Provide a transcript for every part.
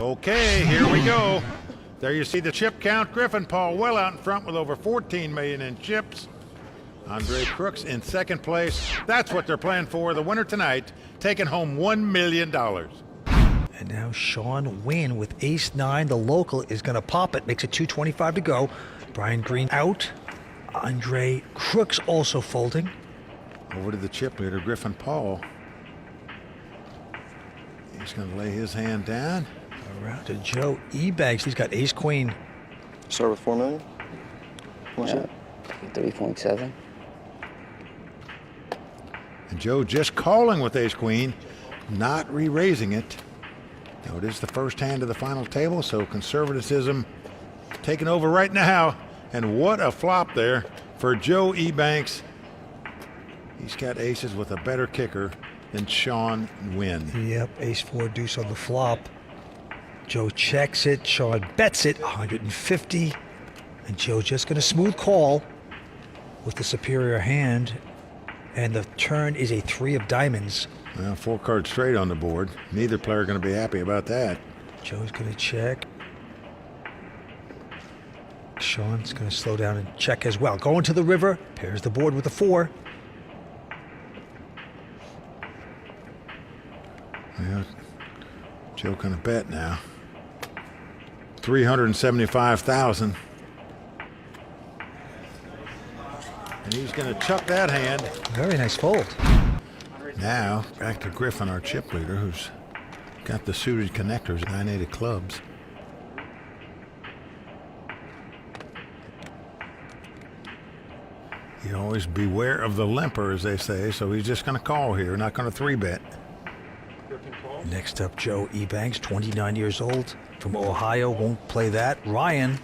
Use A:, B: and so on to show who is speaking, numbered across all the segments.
A: Okay, here we go. There you see the chip count. Griffin Paul well out in front with over 14 million in chips. Andre Crooks in second place. That's what they're playing for. The winner tonight taking home $1 million.
B: And now Shawn Wynn with ace-9. The local is going to pop it. Makes it 225 to go. Brian Green out. Andre Crooks also folding.
A: Over to the chip leader, Griffin Paul. He's going to lay his hand down.
B: Around to Joe Ebanks. He's got ace-queen.
C: Start with 4 million?
D: Yeah, 3.7.
A: And Joe just calling with ace-queen, not re-raising it. Now it is the first hand of the final table, so conservatism taking over right now. And what a flop there for Joe Ebanks. He's got aces with a better kicker than Shawn Wynn.
B: Yep, ace-4 deuce on the flop. Joe checks it. Shawn bets it, 150. And Joe just going to smooth call with the superior hand. And the turn is a 3 of diamonds.
A: Well, 4 cards straight on the board. Neither player going to be happy about that.
B: Joe's going to check. Shawn's going to slow down and check as well. Going to the river, pairs the board with a 4.
A: Well, Joe going to bet now. 375,000. And he's going to chuck that hand.
B: Very nice fold.
A: Now, back to Griffin, our chip leader, who's got the suited connectors, 9-8 of clubs. You always beware of the limper, as they say, so he's just going to call here, not going to 3-bet.
B: Next up, Joe Ebanks, 29 years old, from Ohio, won't play that. Ryan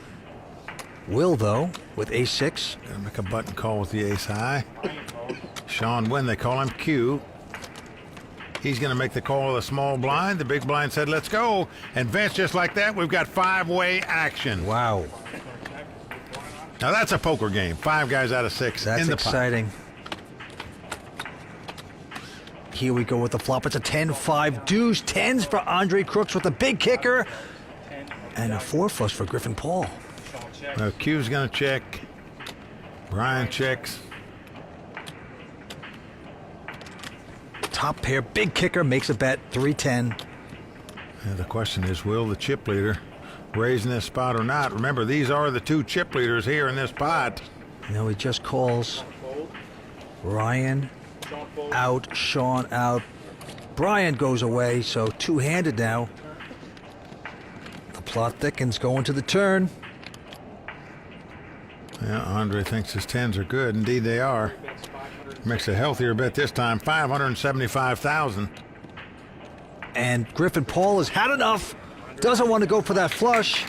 B: will, though, with ace-6.
A: Gonna make a button call with the ace-high. Shawn Wynn, they call him Q. He's gonna make the call with a small blind. The big blind said, let's go. And Vince, just like that, we've got 5-way action.
B: Wow.
A: Now that's a poker game. 5 guys out of 6
B: That's
A: in the
B: exciting. Here we go with the flop. It's a 10-5 deuce. 10s for Andre Crooks with a big kicker. And a 4 flush for Griffin Paul.
A: Well, Q's gonna check. Brian checks.
B: Top pair, big kicker, makes a bet, 310.
A: And the question is, will the chip leader raise in this spot or not? Remember, these are the 2 chip leaders here in this pot.
B: No, he just calls. Ryan out, Shawn out. Brian goes away, so 2-handed now. The plot thickens, going to the turn.
A: Yeah, Andre thinks his 10s are good. Indeed, they are. Makes a healthier bet this time, 575,000.
B: And Griffin Paul has had enough. Doesn't want to go for that flush.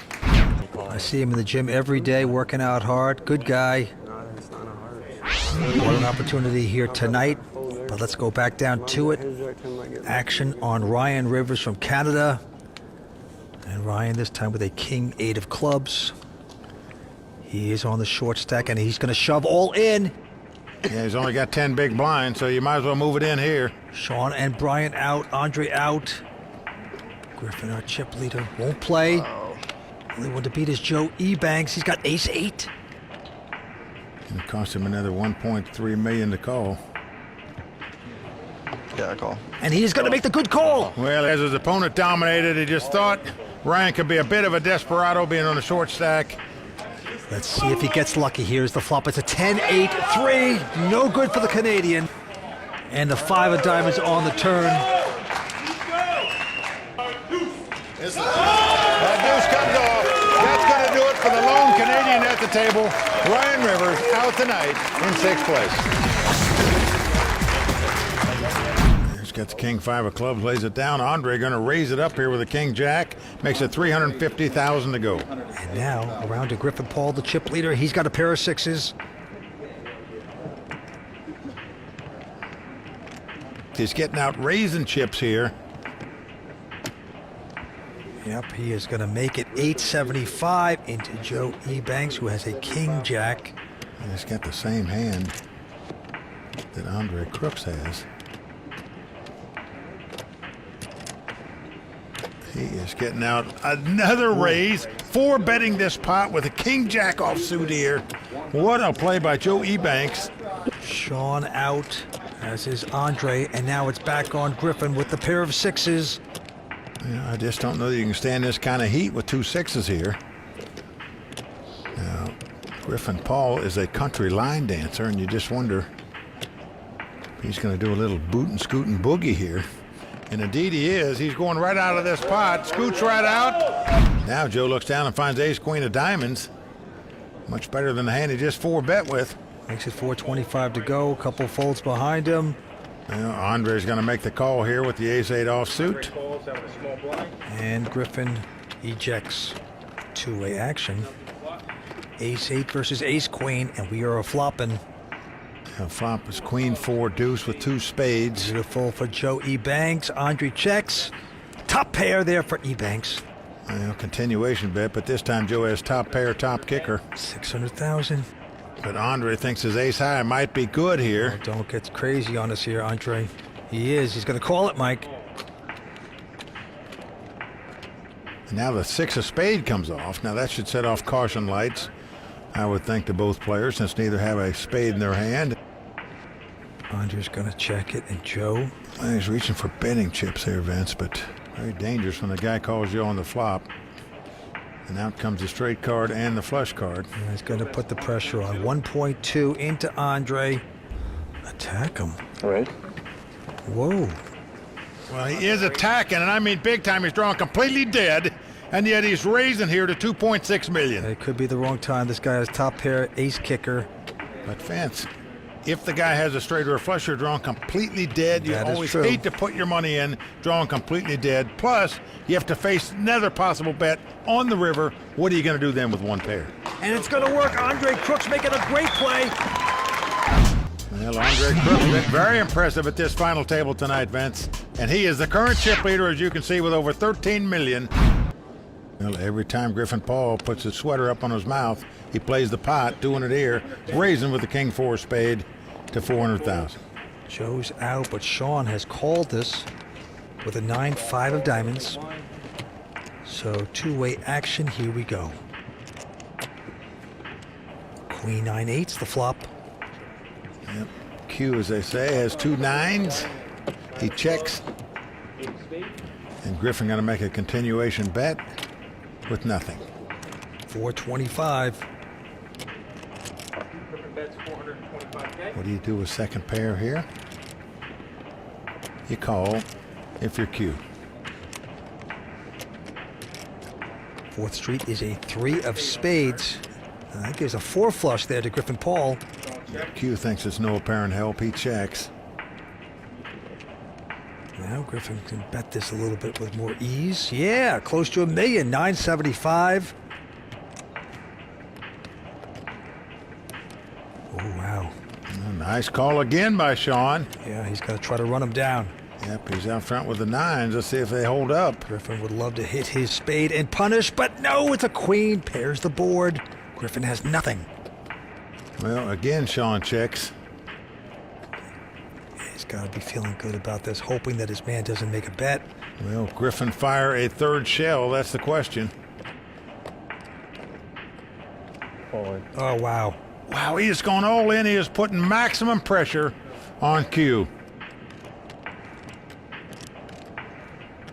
B: I see him in the gym every day working out hard. Good guy. What an opportunity here tonight. But let's go back down to it. Action on Ryan Rivers from Canada. And Ryan this time with a king 8 of clubs. He is on the short stack and he's going to shove all in.
A: Yeah, he's only got 10 big blinds, so you might as well move it in here.
B: Shawn and Brian out. Andre out. Griffin, our chip leader, won't play. Only one to beat is Joe Ebanks. He's got ace-8.
A: And it cost him another 1.3 million to call.
C: Yeah, I call.
B: And he's going to make the good call.
A: Well, as his opponent dominated, he just thought Ryan could be a bit of a desperado being on the short stack.
B: Let's see if he gets lucky. Here's the flop. It's a 10-8-3. No good for the Canadian. And the 5 of diamonds on the turn.
A: That deuce comes off. That's going to do it for the lone Canadian at the table. Ryan Rivers out tonight in 6th place. He's got the king 5 of clubs, lays it down. Andre going to raise it up here with a king jack. Makes it 350,000 to go.
B: And now around to Griffin Paul, the chip leader. He's got a pair of 6s.
A: He's getting out raising chips here.
B: Yep, he is going to make it 875 into Joe Ebanks, who has a king jack.
A: And he's got the same hand that Andre Crooks has. He is getting out another raise. 4 betting this pot with a king-jack offsuit here. What a play by Joe Ebanks.
B: Sean out, as is Andre, and now it's back on Griffin with the pair of 6s.
A: Yeah, I just don't know that you can stand this kind of heat with 2 6s here. Now, Griffin Paul is a country line dancer, and you just wonder if he's going to do a little boot and scoot and boogie here. And indeed he is. He's going right out of this pot. Scoots right out. Now Joe looks down and finds ace queen of diamonds. Much better than the hand he just 4-bet with.
B: Makes it 4:25 to go. A couple folds behind him.
A: Well, Andre's going to make the call here with the ace-8 offsuit.
B: And Griffin ejects. Two-way action. Ace-8 versus ace-queen, and we are flopping.
A: Now flop is queen 4 deuce with 2 spades.
B: Beautiful for Joe Ebanks. Andre checks. Top pair there for Ebanks.
A: Well, continuation bet, but this time Joe has top pair, top kicker.
B: 600,000.
A: But Andre thinks his ace high might be good here.
B: Don't get crazy on us here, Andre. He is. He's going to call it, Mike.
A: And now the 6 of spade comes off. Now that should set off caution lights, I would think, to both players, since neither have a spade in their hand.
B: Andre's going to check it, and Joe.
A: Well, he's reaching for betting chips here, Vince, but very dangerous when the guy calls you on the flop. And out comes the straight card and the flush card.
B: And he's going to put the pressure on. 1.2 into Andre. Attack him.
C: All right.
B: Whoa.
A: Well, he is attacking, and I mean big time. He's drawing completely dead, and yet he's raising here to 2.6 million.
B: It could be the wrong time. This guy has top pair, ace kicker.
A: But Vince, if the guy has a straight or a flush, you're drawing completely dead. You
B: That is
A: always
B: true.
A: hate to put your money in, drawing completely dead. Plus, you have to face another possible bet on the river. What are you going to do then with 1 pair?
B: And it's going to work. Andre Crooks making a great play.
A: Well, Andre Crooks been very impressive at this final table tonight, Vince. And he is the current chip leader, as you can see, with over 13 million. Well, every time Griffin Paul puts his sweater up on his mouth, he plays the pot, doing it here, raising with the king 4 spade to 400,000.
B: Joe's out, but Sean has called this with a 9-5 of diamonds. So two-way action, here we go. Queen 9-8's the flop.
A: Yep. Q, as they say, has 2 9s. He checks. And Griffin going to make a continuation bet with nothing.
B: 425.
A: What do you do with second pair here? You call if you're Q.
B: 4th Street is a 3 of spades. That gives a 4 flush there to Griffin Paul.
A: Q thinks it's no apparent help. He checks.
B: Now Griffin can bet this a little bit with more ease. Yeah, close to $1 million, 975. Oh, wow.
A: Nice call again by Sean.
B: Yeah, he's going to try to run him down.
A: Yep, he's out front with the 9s. Let's see if they hold up.
B: Griffin would love to hit his spade and punish, but no, it's a queen. Pairs the board. Griffin has nothing.
A: Well, again, Sean checks.
B: He's got to be feeling good about this, hoping that his man doesn't make a bet.
A: Well, Griffin fire a 3rd shell. That's the question.
B: Oh, wow.
A: Wow, he is going all in. He is putting maximum pressure on Q.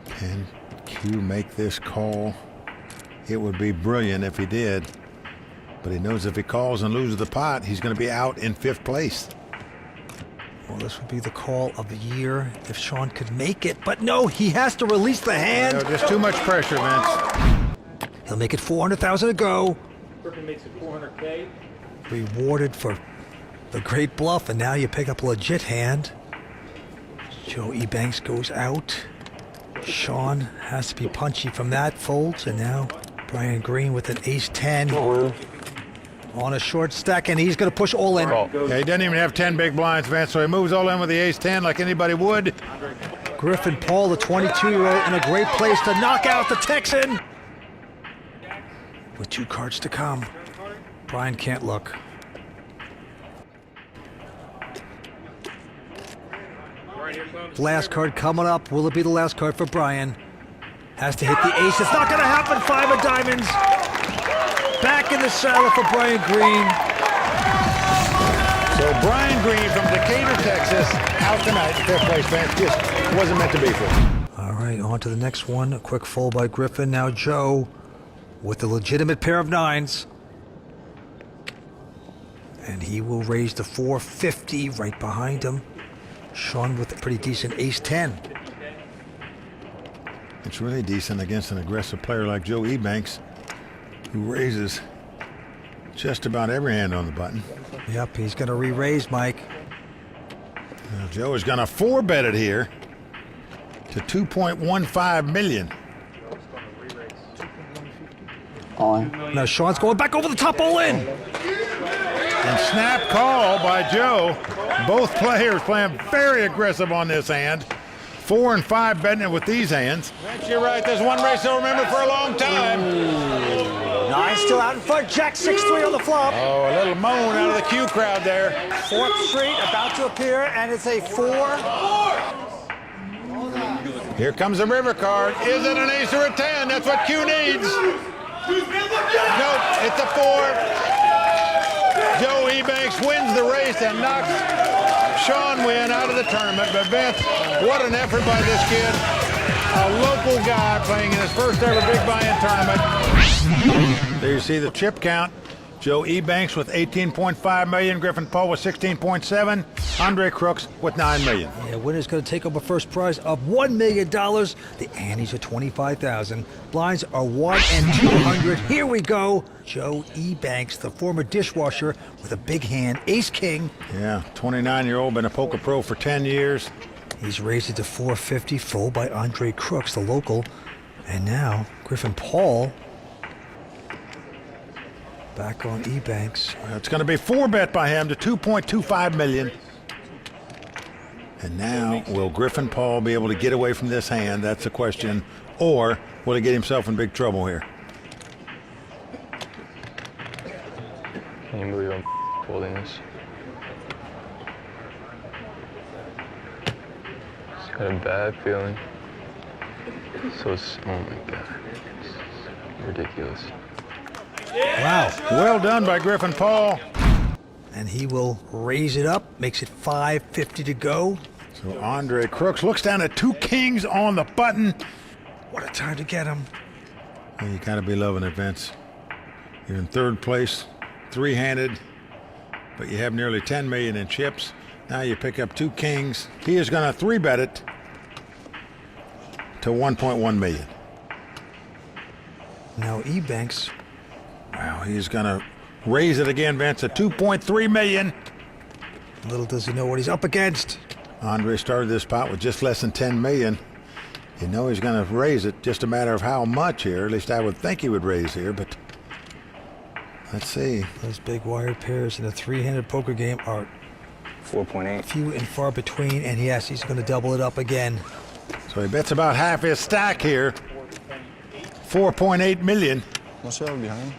A: Can Q make this call? It would be brilliant if he did. But he knows if he calls and loses the pot, he's going to be out in 5th place.
B: Well, this would be the call of the year if Sean could make it. But no, he has to release the hand.
A: No, just too much pressure, Vince.
B: He'll make it 400,000 to go.
E: Griffin makes it 400K.
B: Rewarded for the great bluff, and now you pick up a legit hand. Joe Ebanks goes out. Sean has to be punchy from that, folds, and now Brian Green with an ace-10 on a short stack, and he's going to push all in.
A: Yeah, he doesn't even have 10 big blinds, Vince, so he moves all in with the ace-10 like anybody would.
B: Griffin Paul, the 22-year-old, in a great place to knock out the Texan. With 2 cards to come. Brian can't look. Last card coming up. Will it be the last card for Brian? Has to hit the ace. It's not going to happen. 5 of diamonds. Back in the saddle for Brian Green.
A: So Brian Green from Decatur, Texas, out tonight. Fifth place fans, just wasn't meant to be for him.
B: All right, on to the next one. A quick fold by Griffin. Now Joe with the legitimate pair of 9s. And he will raise the 450 right behind him. Sean with a pretty decent ace-10.
A: It's really decent against an aggressive player like Joe Ebanks, who raises just about every hand on the button.
B: Yep, he's going to re-raise, Mike.
A: Now Joe is going to 4-bet it here to 2.15 million.
D: On.
B: Now Sean's going back over the top, all in.
A: And snap call by Joe. Both players playing very aggressive on this hand. 4 and 5 betting it with these hands. You're right. There's one race they'll remember for a long time.
B: 9 still out in front. Jack 6-3 on the flop.
A: Oh, a little moan out of the Q crowd there.
B: 4th Street about to appear, and it's a 4.
A: Here comes the river card. Is it an ace or a 10? That's what Q needs. Nope, it's a 4. Joe Ebanks wins the race and knocks Sean Wynn out of the tournament. But Vince, what an effort by this kid. A local guy playing in his first ever big buy-in tournament. There you see the chip count. Joe Ebanks with 18.5 million, Griffin Paul with 16.7, Andre Crooks with 9 million.
B: Yeah, winner's going to take home a first prize of $1 million. The antes are $25,000. Blinds are 1 and 200. Here we go. Joe Ebanks, the former dishwasher with a big hand, ace king.
A: Yeah, 29-year-old, been a poker pro for 10 years.
B: He's raised it to 450, full by Andre Crooks, the local. And now Griffin Paul back on Ebanks.
A: It's going to be 4-bet by him to 2.25 million. And now, will Griffin Paul be able to get away from this hand? That's the question. Or will he get himself in big trouble here?
C: Can you believe I'm holding this? Just got a bad feeling. Oh my God. It's ridiculous.
B: Wow.
A: Well done by Griffin Paul.
B: And he will raise it up, makes it 550 to go.
A: So Andre Crooks looks down at 2 kings on the button.
B: What a time to get him.
A: Well, you got to be loving it, Vince. You're in 3rd place, 3-handed, but you have nearly 10 million in chips. Now you pick up 2 kings. He is going to 3-bet it to 1.1 million.
B: Now Ebanks.
A: Wow, he's going to raise it again, Vince, at 2.3 million.
B: Little does he know what he's up against.
A: Andre started this pot with just less than 10 million. You know he's going to raise it, just a matter of how much here. At least I would think he would raise here, but let's see.
B: Those big wired pairs in a 3-handed poker game are
C: 4.8.
B: few and far between, and yes, he's going to double it up again.
A: So he bets about half his stack here. 4.8 million.
C: What's that behind?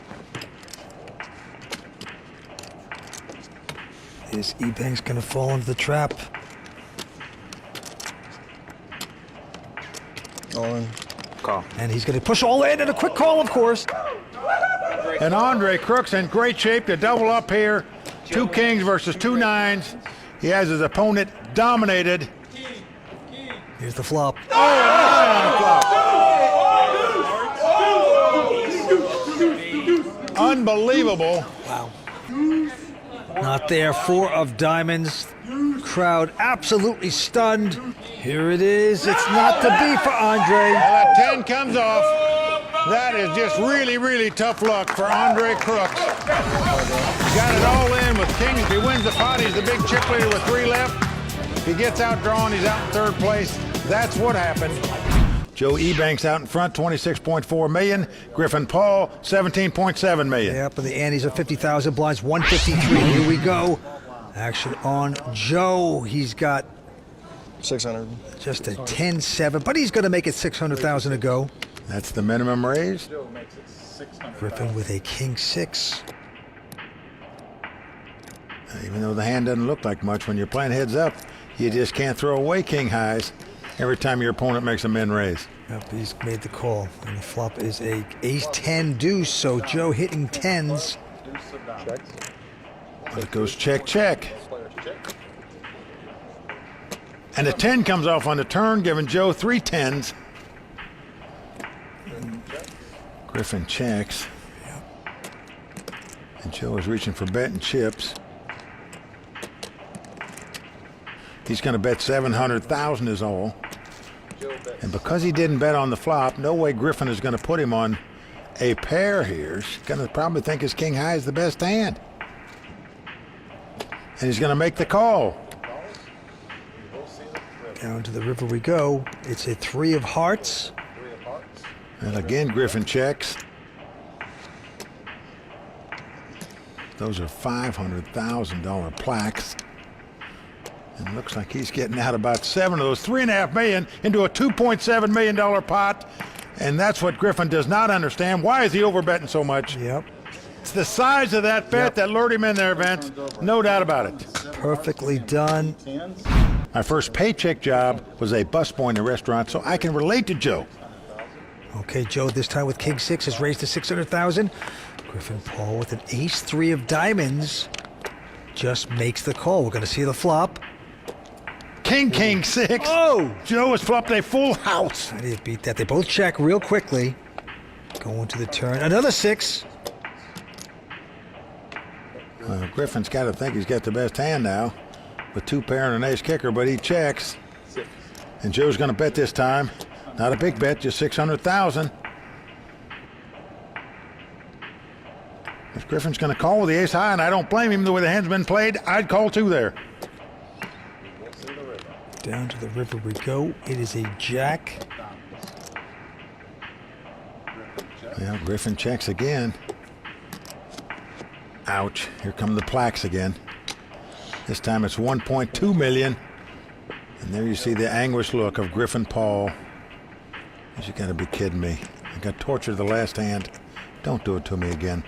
B: Is Ebanks going to fall into the trap?
C: All in. Call.
B: And he's going to push all in, and a quick call, of course.
A: And Andre Crooks in great shape to double up here. 2 kings versus 2 9s. He has his opponent dominated.
B: Here's the flop.
A: Unbelievable.
B: Wow. Not there. 4 of diamonds. Crowd absolutely stunned. Here it is. It's not to be for Andre.
A: Well, that 10 comes off. That is just really, really tough luck for Andre Crooks. Got it all in with kings. If he wins the pot, he's the big chip leader with 3 left. If he gets outdrawn, he's out in 3rd place. That's what happened. Joe Ebanks out in front, 26.4 million. Griffin Paul, 17.7 million.
B: Yep, and the antes are 50,000. Blinds 153. Here we go. Action on Joe. He's got
C: 600.
B: just a 10-7, but he's going to make it 600,000 to go.
A: That's the minimum raise.
B: Griffin with a king 6.
A: Even though the hand doesn't look like much, when you're playing heads up, you just can't throw away king highs. every time your opponent makes a min raise.
B: Yep, he's made the call. And the flop is a ace-10 deuce, so Joe hitting tens.
A: But it goes check, check. And a 10 comes off on the turn, giving Joe 3 tens. Griffin checks. And Joe is reaching for betting chips. He's going to bet 700,000 is all. And because he didn't bet on the flop, no way Griffin is going to put him on a pair here. He's going to probably think his king high is the best hand. And he's going to make the call.
B: Down to the river we go. It's a 3 of hearts.
A: And again, Griffin checks. Those are $500,000 plaques. And looks like he's getting out about 7 of those, $3.5 million into a $2.7 million pot. And that's what Griffin does not understand. Why is he overbetting so much?
B: Yep.
A: It's the size of that bet that lured him in there, Vince. No doubt about it.
B: Perfectly done.
A: My first paycheck job was a busboy in a restaurant, so I can relate to Joe.
B: Okay, Joe, this time with king 6 has raised to 600,000. Griffin Paul with an ace-3 of diamonds just makes the call. We're going to see the flop.
A: King 6.
B: Oh!
A: Joe has flopped a full house.
B: How do you beat that? They both check real quickly. Going to the turn. Another 6.
A: Griffin's got to think he's got the best hand now with 2 pair and an ace kicker, but he checks. And Joe's going to bet this time. Not a big bet, just 600,000. If Griffin's going to call with the ace high, and I don't blame him the way the hand's been played, I'd call 2 there.
B: Down to the river we go. It is a jack.
A: Well, Griffin checks again. Ouch. Here come the plaques again. This time it's 1.2 million. And there you see the anguished look of Griffin Paul. You gotta be kidding me. I got tortured the last hand. Don't do it to me again.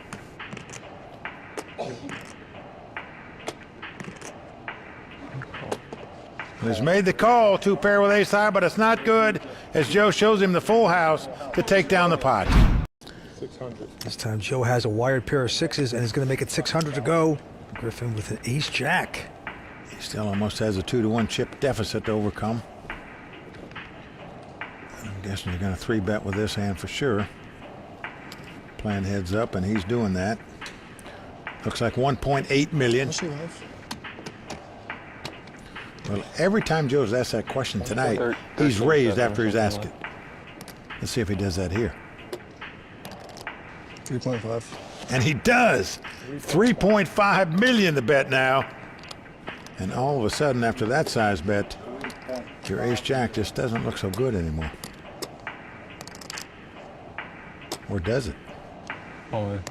A: He's made the call, 2 pair with ace high, but it's not good as Joe shows him the full house to take down the pot.
E: 600.
B: This time Joe has a wired pair of 6s and is going to make it 600 to go. Griffin with an ace jack.
A: He still almost has a 2-to-1 chip deficit to overcome. I'm guessing you're going to 3-bet with this hand for sure. Playing heads up, and he's doing that. Looks like 1.8 million. Well, every time Joe's asked that question tonight, he's raised after he's asked it. Let's see if he does that here.
F: 3.5.
A: And he does. 3.5 million to bet now. And all of a sudden, after that size bet, your ace jack just doesn't look so good anymore. Or does it?
C: All in.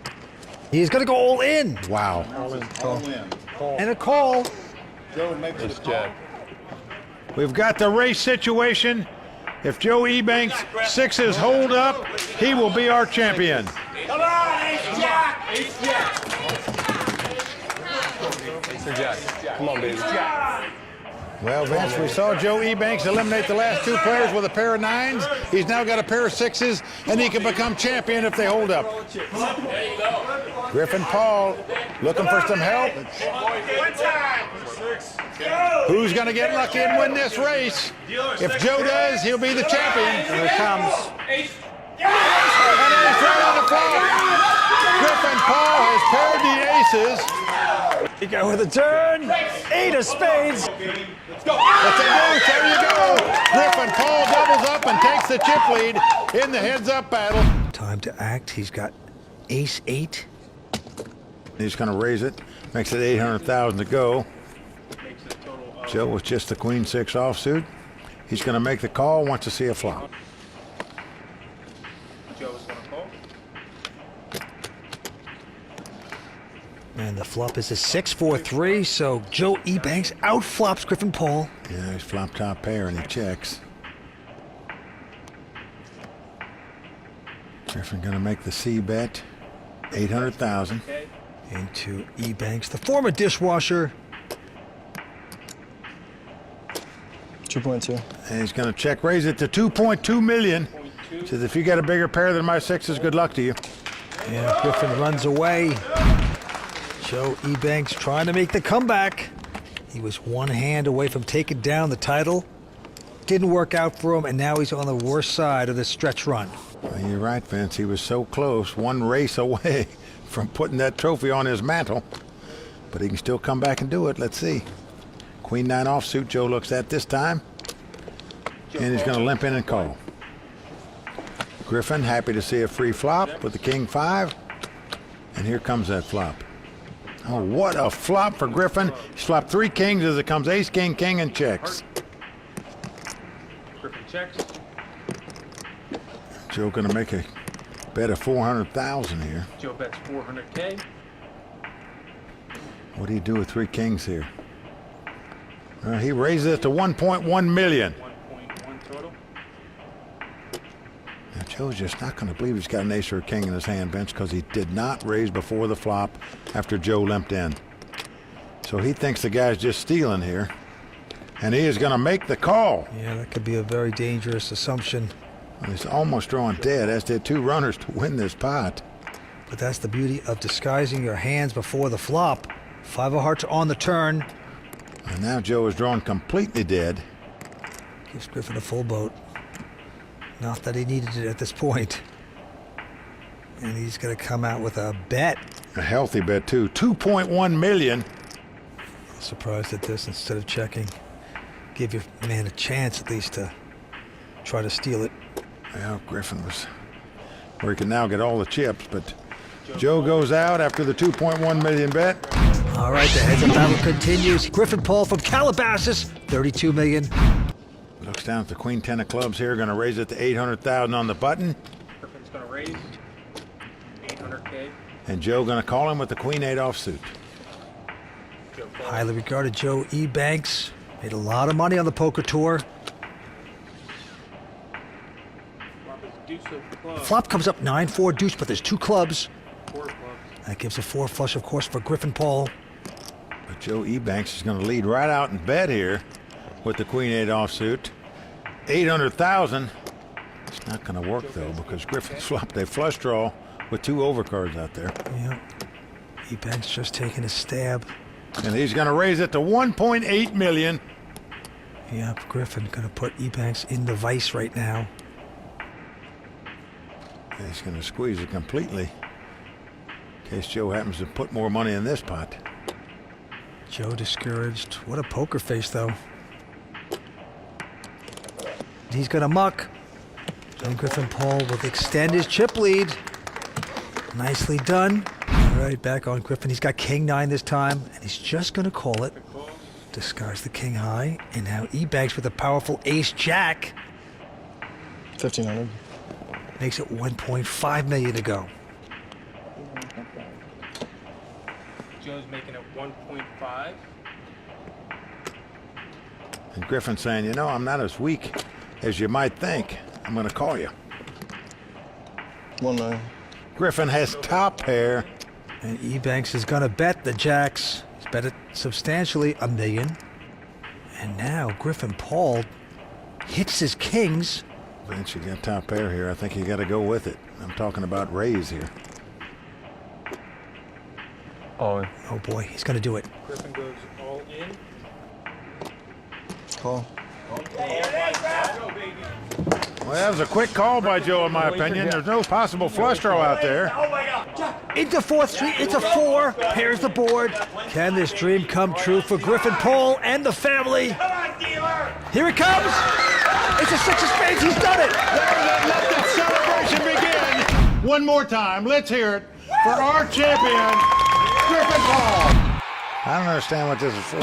B: He's going to go all in.
A: Wow.
B: And a call.
C: It's jack.
A: We've got the race situation. If Joe Ebanks 6s hold up, he will be our champion.
E: Come on, Ace Jack! Ace Jack!
C: It's a jack. Come on, baby.
A: Well, Vince, we saw Joe Ebanks eliminate the last 2 players with a pair of 9s. He's now got a pair of 6s, and he can become champion if they hold up. Griffin Paul looking for some help. Who's going to get lucky and win this race? If Joe does, he'll be the champion. Here it comes. And ace right on the flop. Griffin Paul has paired the aces.
B: You go with a turn. 8 of spades.
A: It's a deuce. There you go. Griffin Paul doubles up and takes the chip lead in the heads-up battle.
B: Time to act. He's got ace 8.
A: He's going to raise it. Makes it 800,000 to go. Joe with just the queen 6 offsuit. He's going to make the call. Wants to see a flop.
E: Joe's gonna call.
B: And the flop is a 6-4-3, so Joe Ebanks outflops Griffin Paul.
A: Yeah, he's flop top pair and he checks. Griffin going to make the C bet. 800,000.
B: Into Ebanks, the former dishwasher.
F: 2.2.
A: And he's going to check raise it to 2.2 million. Says if you got a bigger pair than my sixes, good luck to you.
B: Yeah, Griffin runs away. Joe Ebanks trying to make the comeback. He was one hand away from taking down the title. Didn't work out for him, and now he's on the worst side of the stretch run.
A: Well, you're right, Vince. He was so close, one race away from putting that trophy on his mantle. But he can still come back and do it. Let's see. Queen 9 offsuit Joe looks at this time. And he's going to limp in and call. Griffin happy to see a free flop with the King 5. And here comes that flop. Oh, what a flop for Griffin. He's flopped 3 kings as it comes ace, king, king, and checks.
E: Griffin checks.
A: Joe going to make a bet of 400,000 here.
E: Joe bets 400K.
A: What do you do with 3 kings here? He raises it to 1.1 million.
E: 1.1 total.
A: Now, Joe's just not going to believe he's got an ace or a king in his hand, Vince, because he did not raise before the flop after Joe limped in. So he thinks the guy's just stealing here. And he is going to make the call.
B: Yeah, that could be a very dangerous assumption.
A: Well, he's almost drawing dead, as did 2 runners to win this pot.
B: But that's the beauty of disguising your hands before the flop. 5 of hearts on the turn.
A: And now Joe is drawn completely dead.
B: Gives Griffin a full boat. Not that he needed it at this point. And he's going to come out with a bet.
A: A healthy bet, too. 2.1 million.
B: Surprised at this instead of checking. Give your man a chance at least to try to steal it.
A: Well, Griffin was where he can now get all the chips, but Joe goes out after the 2.1 million bet.
B: All right, the heads-up battle continues. Griffin Paul from Calabasas, 32 million.
A: Looks down at the Queen 10 of clubs here, going to raise it to 800,000 on the button.
E: Griffin's going to raise 800K.
A: And Joe going to call him with the Queen 8 offsuit.
E: Joe calls.
B: Highly regarded Joe Ebanks. Made a lot of money on the poker tour.
E: Flop is deuce of clubs.
B: Flop comes up 9-4 deuce, but there's 2 clubs.
E: 4 clubs.
B: That gives a 4 flush, of course, for Griffin Paul.
A: But Joe Ebanks is going to lead right out in bed here with the Queen 8 offsuit. 800,000. It's not going to work, though, because Griffin's flopped a flush draw with 2 overcards out there.
B: Yeah. Ebanks just taking a stab.
A: And he's going to raise it to 1.8 million.
B: Yep, Griffin gonna put Ebanks in the vice right now.
A: And he's going to squeeze it completely in case Joe happens to put more money in this pot.
B: Joe discouraged. What a poker face, though. He's gonna muck. And Griffin Paul will extend his chip lead. Nicely done. All right, back on Griffin. He's got King 9 this time, and he's just gonna call it. Disguise the King high, and now Ebanks with a powerful Ace Jack
F: 1,500.
B: makes it 1.5 million to go.
E: Joe's making it 1.5.
A: And Griffin's saying, you know, I'm not as weak as you might think. I'm going to call you.
F: 1 million.
A: Griffin has top pair.
B: And Ebanks is gonna bet the jacks. He's bet it substantially, $1 million. And now Griffin Paul hits his kings.
A: Vince, you got top pair here. I think you got to go with it. I'm talking about raise here.
C: All in.
B: Oh boy, he's gonna do it.
E: Griffin goes all in.
F: Call.
A: Well, that was a quick call by Joe, in my opinion. There's no possible flush draw out there.
B: Into 4th Street, it's a 4. Pairs the board. Can this dream come true for Griffin Paul and the family? Here it comes. It's a 6 of spades. He's done it.
A: Let the celebration begin. One more time. Let's hear it for our champion, Griffin Paul. I don't understand what this is for.